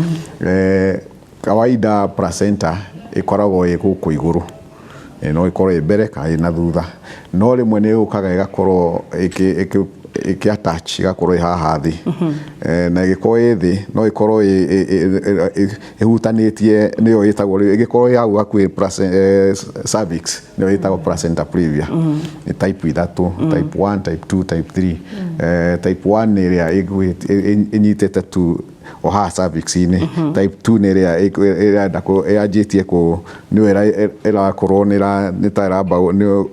Kawaida placenta ikoragwo iguku iguru no ikorwo mbere kana na thutha no rimwe ni ukaga igakorwo iki attach igakorwo haha thi na igikorwo ithi no ikorwo ihutanitie niyo itagwo igikorwo yau akwi cervix niyo itagwo placenta previa ni type ithatu type 1 type 2 type 3 type 1 area inyitete tu oha cervix ini type 2 ni ria ndako yajitie ko ni era corona ni taraba ni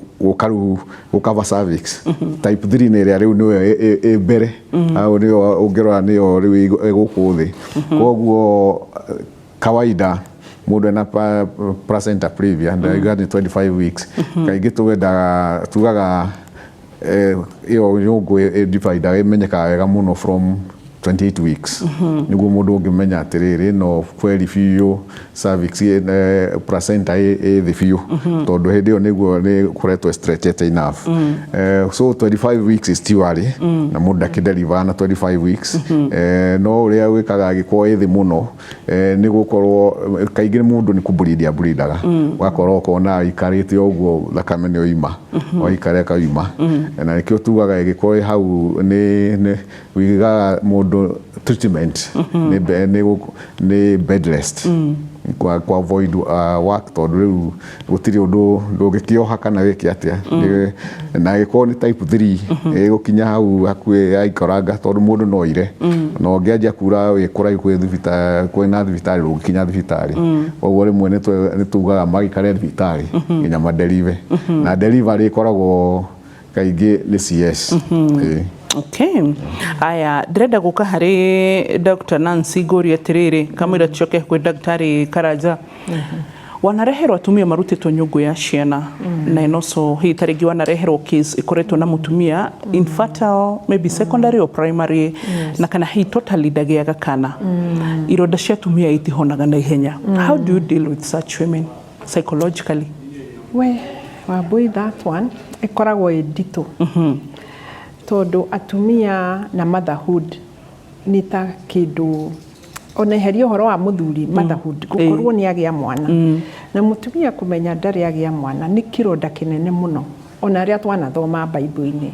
ukava cervix type 3 ni ria riu ni bere au ni ongerwa ni riu egukuthi koguo kawaida mundu ena placenta previa ndagani 25 weeks kaingi tugaga iyo nyungu divide imenyeka wega muno from 28 weeks niguo mundu ungimenya atiriri no kweli fiu cervix placenta thi fiu tondu hindi yo niguo ni kuretwo stretched enough so 25 weeks is still early na mundu akideliver na 25 weeks no uria wikaga gikwo thi muno ni gukorwo kaingi mundu ni kuburidaga ugakorwo kona ikarite uguo thakame ni oima o ikare kaima na nikio tugaga gikwo hau ni wiga mundu treatment ni bed rest kwa avoid work tondu riu gutiri undu ndungikioha kana wiki atia na giko ni type 3 gukinya hau hakue aikoranga tondu mundu noire no ngianjia kura wikura ikwe kwina thibitari rugikinya thibitari oguo rimwe ni tugaga magikare thibitari nginya madelive na delivery ikoragwo kaingi ni CS Okay. Aya, ndirenda guka hari Dr. Nancy Gori atiriri kamwira tucoke kwi Daktari Karanja. Wanareherwo atumia marutitwo nyungu ya ciana na inoso hii tarigi wanareherwo case ikoretwo na mutumia infertile maybe secondary or primary na kana hii totally dagiaga kana ironda cia atumia itihonaga na ihenya. How do you deal with such women psychologically? Wambui that one ikoragwo ndito tondu atumia na motherhood ni ta kindu ona herio horo wa muthuri motherhood gukorwo ni agia mwana na mutumia kumenya ndari agia mwana ni kironda kinene muno ona ria twana thoma Bible-ini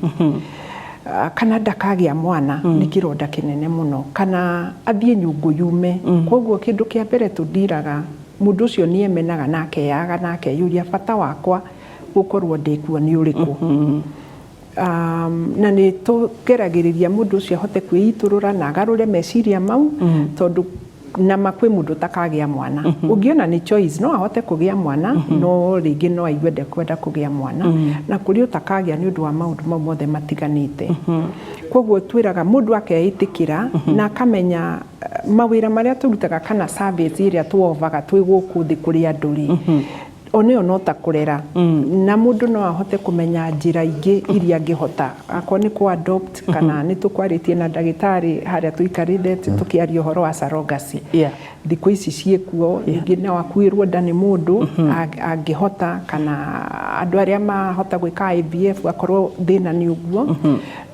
kana ndakagia mwana ni kironda kinene muno kana athie nyungu yume koguo kindu kia mbere tudiraga mundu ucio ni emenaga nake yaga nake yuria bata wakwa gukorwo ndikuo ni uriku na ni tugeragiriria mundu ucio ahote kwiiturura na agarure meciria mau tondu na makwe mundu takagia mwana ungiona ni choice no ahote kugia mwana no ringi no aigwende kwenda kugia mwana na kuri utakagia ni undu wa maundu mau mothe matiganite koguo twiraga mundu akeitikira na akamenya mawira maria turutaga kana service iria tuovaga twi guku thi kuri anduri oneo no ta kurera na mundu no ahote kumenya njira ingi iria angihota akwa ni ku adopt kana ni tukwaritie na ndagitari haria tuikarire tukiaria horo wa surrogacy thikũ ici ciekuo ingi na wakuirwo ndani mundu angihota kana andu aria mahota gwika IVF akorwo thina ni uguo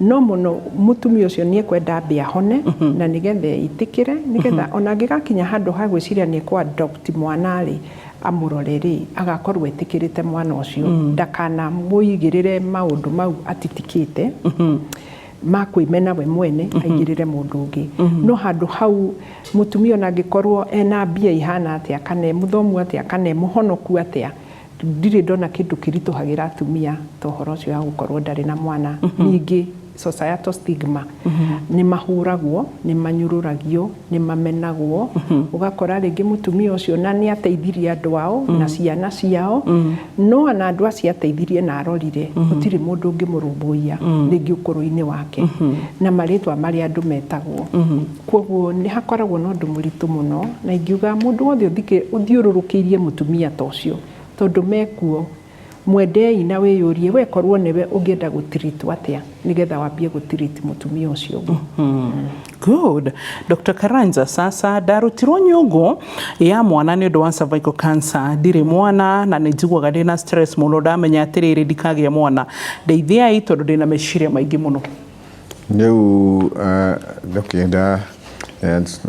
no muno mutumia ucio ni ekwenda mbia hone na nigethe itikire nigetha ona ngigakinya handu ha gwiciria ni ku adopt mwana ri amuroreri agakorwo etikirite mwana ucio ndakana muigirire maundu mau atitikite makwimena we mwene aigirire mundu ungi no handu hau mutumia na ngikorwo ena mbia ihana atia kana muthomu atia kana muhonoku atia ndire ndona kindu kirituhagira atumia tohoro ucio ya gukorwo ndari na mwana ningi societal stigma ni mahuragwo ni manyururagio ni mamenagwo ugakora ringi mutumia ucio na ni ateithirie andu ao na ciana ciao no ana andu acio ateithirie na arorire gutiri mundu ungi murumbuia ringi ukuru-ini wake na maritwa mari andu metagwo koguo ni hakoragwo no ndu muritu muno na ingiuga mundu wothe uthiururukirie mutumia ta ucio tondu mekuo mwendei na wiyurie we korwo niwe ungienda gutreat atia nigetha wambie gutreat mutumia ucio Good. Dr. Karanja, sasa ndarutirwo nyungu ya mwana ni undu wa cervical cancer ndire mwana na nijigwaga ndina stress muno ndamenya atiriri ndikagia mwana ndeithia tondu ndina meciria maingi muno niu ndokienda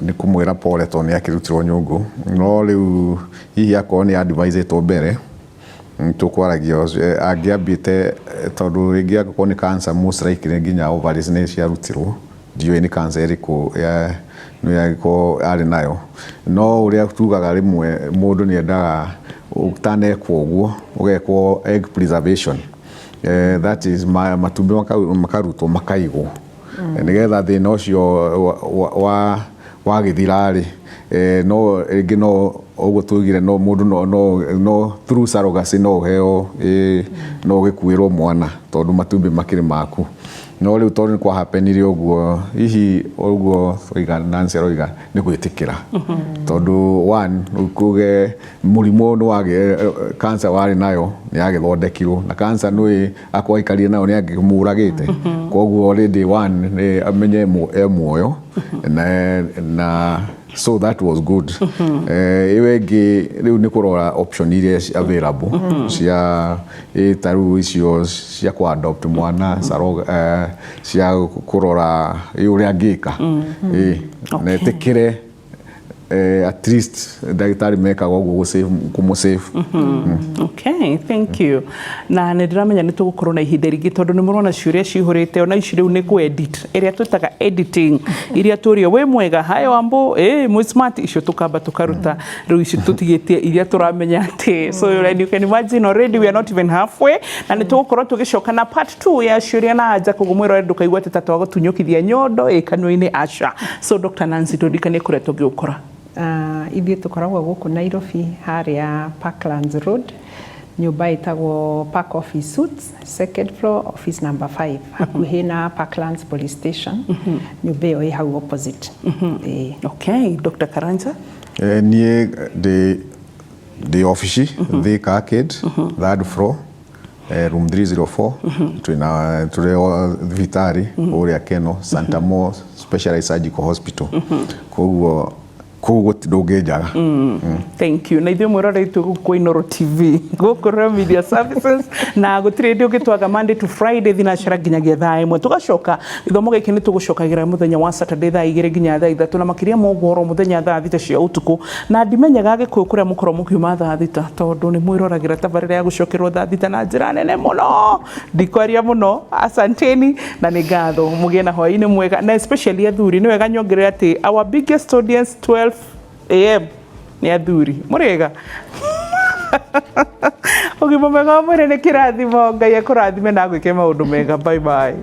ni kumwira pole to ni akirutirwo nyungu no riu hihi akoo ni advise to mbere tukwaragia angiambite tondu ringi akoo ni cancer most likely nginya ovaries ni ciarutirwo ndiyo ni cancer iriku ya no yako ari nayo no uria tugaga rimwe mundu ni endaga utane kwoguo ugekwo egg preservation that is matumbi makarutwo makaigwo nigetha thina ucio wagithira ri no rĩngĩ no ũguo tugire no mũndũ no through surrogacy no heo no gĩkuĩrwo mwana tondũ matumbĩ makĩrĩ maku no rĩu tondũ nĩ kwa happenire ũguo hihi ũguo oiga Nancy oiga nĩ gwĩtĩkĩra tondũ one kuge mũrimũ nĩ wage cancer warĩ nayo nĩ yagĩthondekirwo na cancer nĩ akwaikarire nayo nĩ angĩmũragĩte koguo already one nĩ amenye muoyo na so that was good ĩngĩ rĩu nĩ kũrora option iria available cia taru icio cia ku adopt mwana cia kũrora ũrĩa angĩka na etĩkĩre at least ndagĩtarĩ mekaga ũguo kũmũ-save. Okay, thank you. Na nĩ ndĩramenya nĩ tũgũkorwo na ihinda rĩngĩ tondũ nĩ mũrona ciũria cihũrĩte ona ici rĩu nĩ ku-edit ĩrĩa twĩtaga editing iria tũrio wĩ mwega haya wambo mwĩ smart icio tũkamba tũkaruta rĩu ici tũtigĩtie iria tũramenya atĩ so you can imagine already we are not even halfway na nĩ tũgũkorwo tũgĩcoka na part 2 ya ciũria na anja kũgũmwĩra ndũkaigua atĩ tata wa gũtunyũkithia nyondo kanua-inĩ aca. So Dr. Nancy tũririkanie kũrĩa tũngĩũkora. Ithuĩ tũkoragwo gũkũ Nairobi harĩa Parklands Road nyũmba ĩtagwo Park Office Suites second floor office number 5 hakuhĩ na Parklands Police Station nyũmba ĩyo ĩ hau opposite. Okay, Dr. Karanja niĩ ndĩ ofici Thika Arcade third floor room 304 tũrĩ thibitarĩ ũrĩa Keno Santa Mo Specialized Surgical Hospital koguo ndũngĩnjaga. Thank you. Na ithuĩ mwĩroreitwo gũkũ Inooro TV gũkũ Media Services na gũtirĩ ndĩ ũngĩtwaga Monday to Friday thinacara nginyagia thaa 1 tũgacoka gĩthomo gĩkĩ nĩ tũgũcokagĩra mũthenya wa Saturday thaa 2 nginya thaa 3 na makĩria mogoro mũthenya thaa 3 cia ũtukũ na ndimenyaga Gĩkũyũ kũrĩa mũkorwo mũkiuma thaa 3 tondũ nĩ mwĩroragĩra tabarĩra ya gũcokerwo thaa 3 na njĩra nene mũno ndikwaria mũno asanteni na nĩ ngatho mũgĩe na hwaĩ-inĩ mwega na especially athuri nĩ wega nyongerere atĩ our biggest audience 12 AM ni athuri murega ũgima mwega wa mwĩrĩ nĩ kĩrathimo Ngai akũrathime na gwĩke maũndũ mega. Bye bye.